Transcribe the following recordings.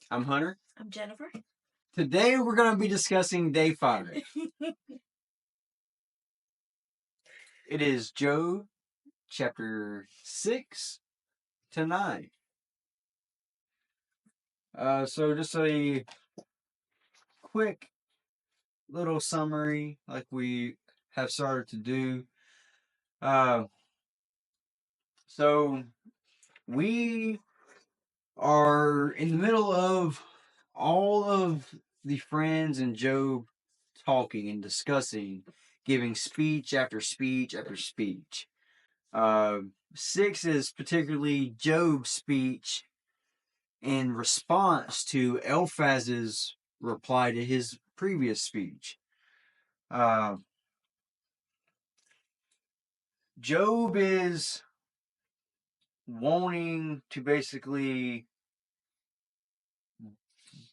I'm Hunter. I'm Jennifer. Today we're going to be discussing day 5. It is Job chapter 6 to 9. So just a quick little summary like we have started to do. So we are in the middle of all of the friends and Job talking and discussing, giving speech after speech after speech. 6 is particularly Job's speech in response to Eliphaz's reply to his previous speech. Job is wanting to basically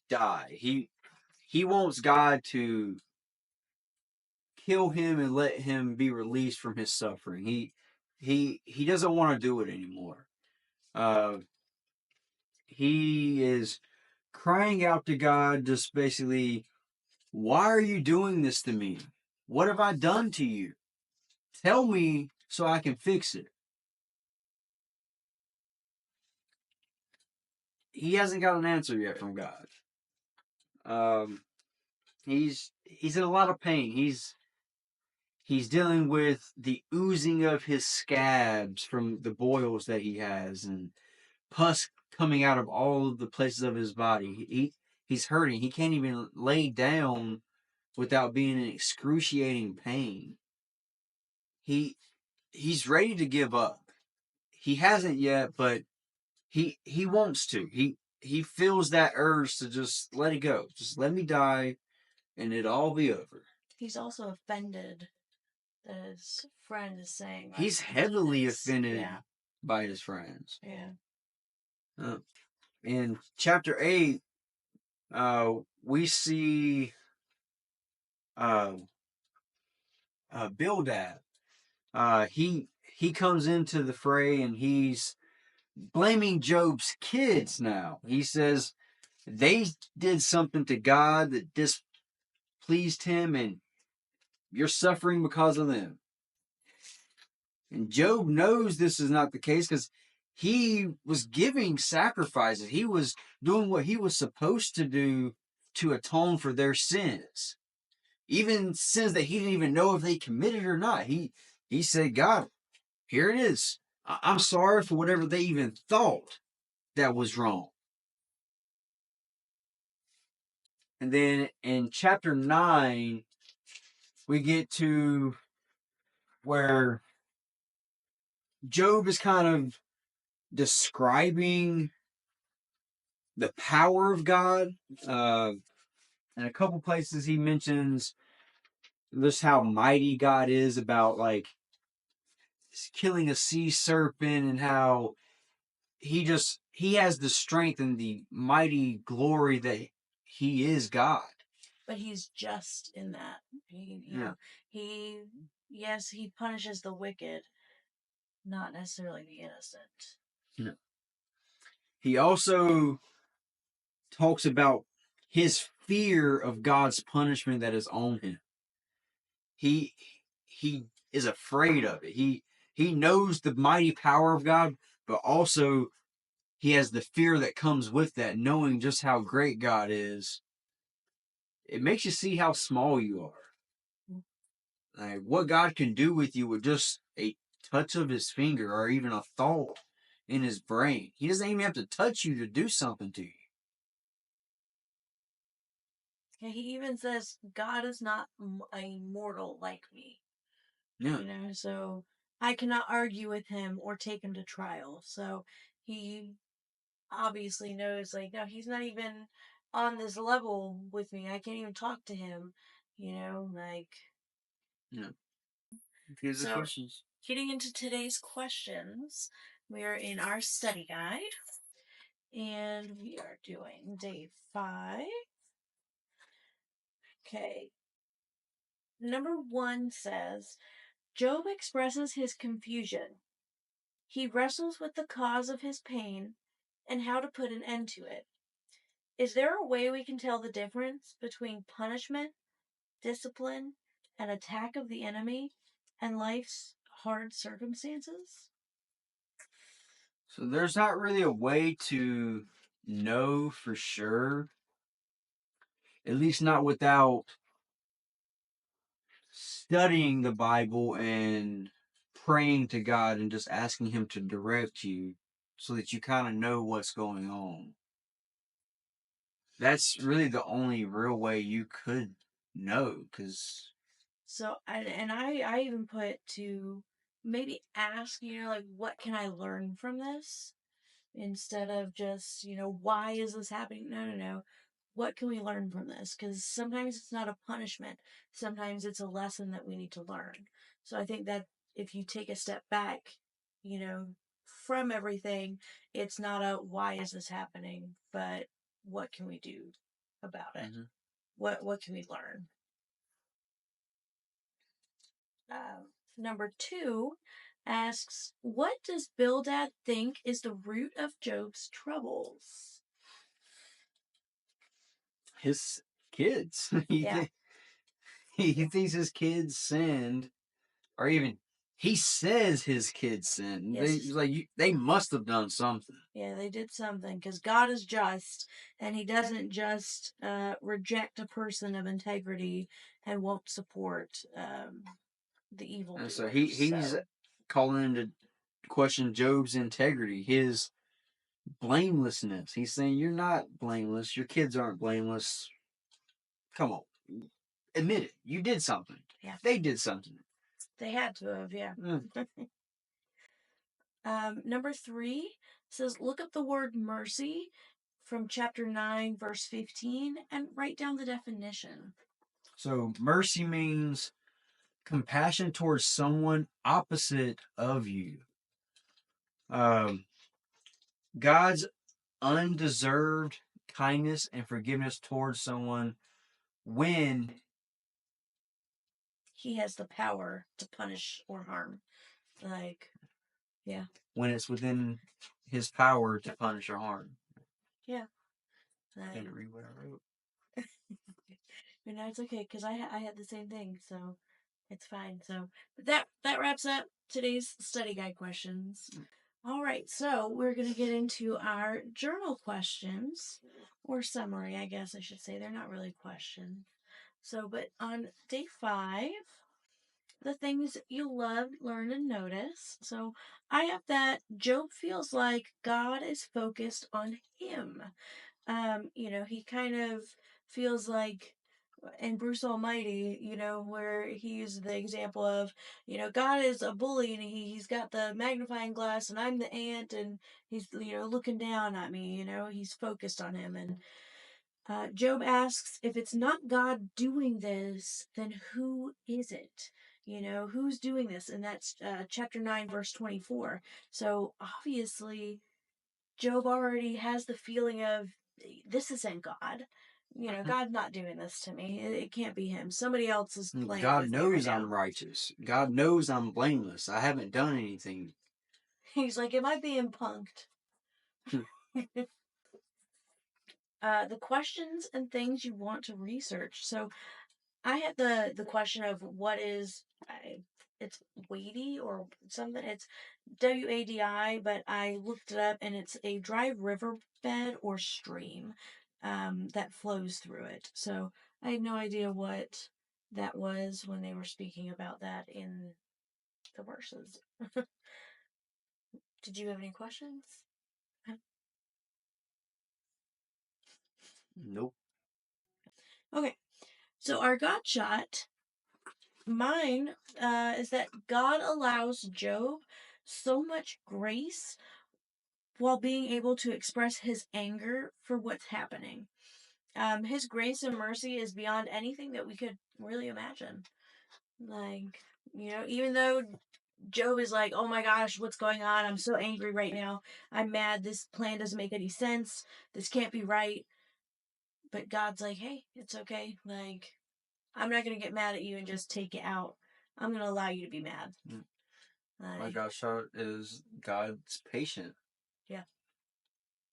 die. He wants God to kill him and let him be released from his suffering. He doesn't want to do it anymore. He is crying out to God, just basically, why are you doing this to me? What have I done to you? Tell me so I can fix it. He hasn't got an answer yet from God. He's in a lot of pain. He's dealing with the oozing of his scabs from the boils that he has, and pus coming out of all of the places of his body. He's hurting. He can't even lay down without being in excruciating pain. He's ready to give up. He hasn't yet, but he wants to. He feels that urge to just let it go. Just let me die and it'll all be over. He's also offended that his friend is saying like, He's heavily offended by his friends. Yeah. In chapter 8, we see Bildad. He comes into the fray and he's blaming Job's kids now. He says they did something to God that displeased him and you're suffering because of them. And Job knows this is not the case because he was giving sacrifices. He was doing what he was supposed to do to atone for their sins. Even sins that he didn't even know if they committed or not. He said, God, here it is. I'm sorry for whatever they even thought that was wrong. And then in chapter 9, we get to where Job is kind of describing the power of God. In a couple places, he mentions just how mighty God is, about like killing a sea serpent, and how he has the strength and the mighty glory that he is God. But he's just in that. Yes, he punishes the wicked, not necessarily the innocent. No. He also talks about his fear of God's punishment that is on him. He is afraid of it. He knows the mighty power of God, but also he has the fear that comes with that, knowing just how great God is. It makes you see how small you are. Like what God can do with you with just a touch of his finger or even a thought in his brain. He doesn't even have to touch you to do something to you. Yeah, he even says God is not a mortal like me. Yeah. So I cannot argue with him or take him to trial. So he obviously knows, like, no, he's not even on this level with me. I can't even talk to him. Like. Yeah. Here's the questions. Getting into today's questions, we are in our study guide, and we are doing day 5. Okay. Number 1 says, Job expresses his confusion. He wrestles with the cause of his pain and how to put an end to it. Is there a way we can tell the difference between punishment, discipline, and attack of the enemy, and life's hard circumstances? So there's not really a way to know for sure, at least not without studying the Bible and praying to God and just asking Him to direct you so that you kind of know what's going on. That's really the only real way you could know, because So, I even put to maybe ask, like, what can I learn from this? Instead of just, why is this happening? No, no, no. What can we learn from this? Because sometimes it's not a punishment, sometimes it's a lesson that we need to learn. So I think that if you take a step back, you know, from everything, it's not a why is this happening, but what can we do about it? Mhm. What can we learn? Number two asks, what does Bildad think is the root of Job's troubles? His kids. Yeah. He thinks his kids sinned, or even he says his kids sinned. Yes. He's like, they must have done something. Yeah, they did something because God is just, and He doesn't just reject a person of integrity and won't support the And so evildoers. he's So calling into question Job's integrity, his blamelessness. He's saying, you're not blameless. Your kids aren't blameless. Come on. Admit it. You did something. yeah, They did something. they had to have. Yeah. Mm. Number three says, look up the word mercy from chapter 9, verse 15, and write down the definition. So mercy means compassion towards someone opposite of you. God's undeserved kindness and forgiveness towards someone when He has the power to punish or harm. Like, yeah. when it's within his power to punish or harm. Yeah. I didn't read what I wrote. But no, it's okay because I had the same thing, so it's fine. So but that wraps up today's study guide questions. All right, so we're gonna get into our journal questions or summary, I guess I should say. They're not really questions. So, but on day 5, the things you love, learn, and notice. So I have that Job feels like God is focused on him. He kind of feels like in Bruce Almighty, where he used the example of, God is a bully and he's got the magnifying glass and I'm the ant and he's, looking down at me, he's focused on him. And Job asks, if it's not God doing this, then who is it? Who's doing this? And that's chapter 9, verse 24. So obviously, Job already has the feeling of this isn't God. God's not doing this to me. It can't be him. Somebody else is playing God with me right knows now. I'm righteous. God knows I'm blameless. I haven't done anything. He's like, am I being punked? The questions and things you want to research. So I had the question of what is it's weighty or something. It's WADI, but I looked it up and it's a dry riverbed or stream that flows through it. So I had no idea what that was when they were speaking about that in the verses. Did you have any questions? Nope. Okay, so our God shot, mine is that God allows Job so much grace while being able to express his anger for what's happening. His grace and mercy is beyond anything that we could really imagine. Like, even though Job is like, oh my gosh, what's going on? I'm so angry right now. I'm mad. This plan doesn't make any sense. This can't be right. But God's like, hey, it's okay. Like, I'm not going to get mad at you and just take it out. I'm going to allow you to be mad. My God shot is God's patient. Yeah.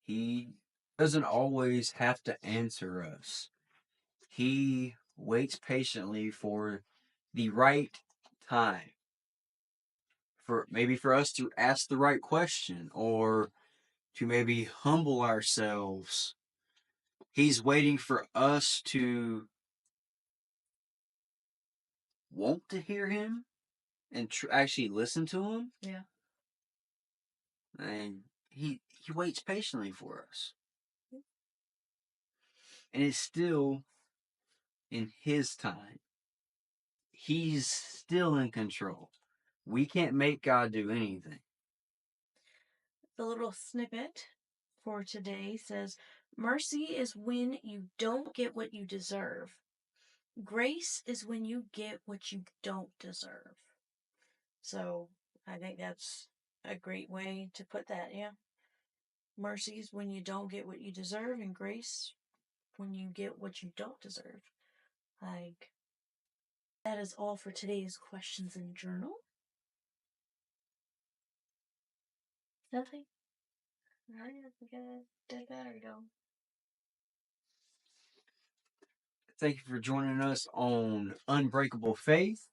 He doesn't always have to answer us. He waits patiently for the right time, for us to ask the right question, or to maybe humble ourselves. He's waiting for us to want to hear him and actually listen to him. Yeah. And he waits patiently for us, and it's still in his time. He's still in control. We can't make God do anything. The little snippet for today says, mercy is when you don't get what you deserve. Grace is when you get what you don't deserve. So I think that's a great way to put that, yeah. Mercy is when you don't get what you deserve, and grace when you get what you don't deserve. Like, that is all for today's questions in journal. Nothing? Alright, we got a dead battery go. Thank you for joining us on Unbreakable Faith.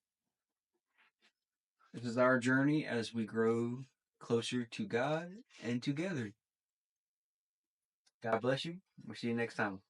This is our journey as we grow closer to God and together. God bless you. We'll see you next time.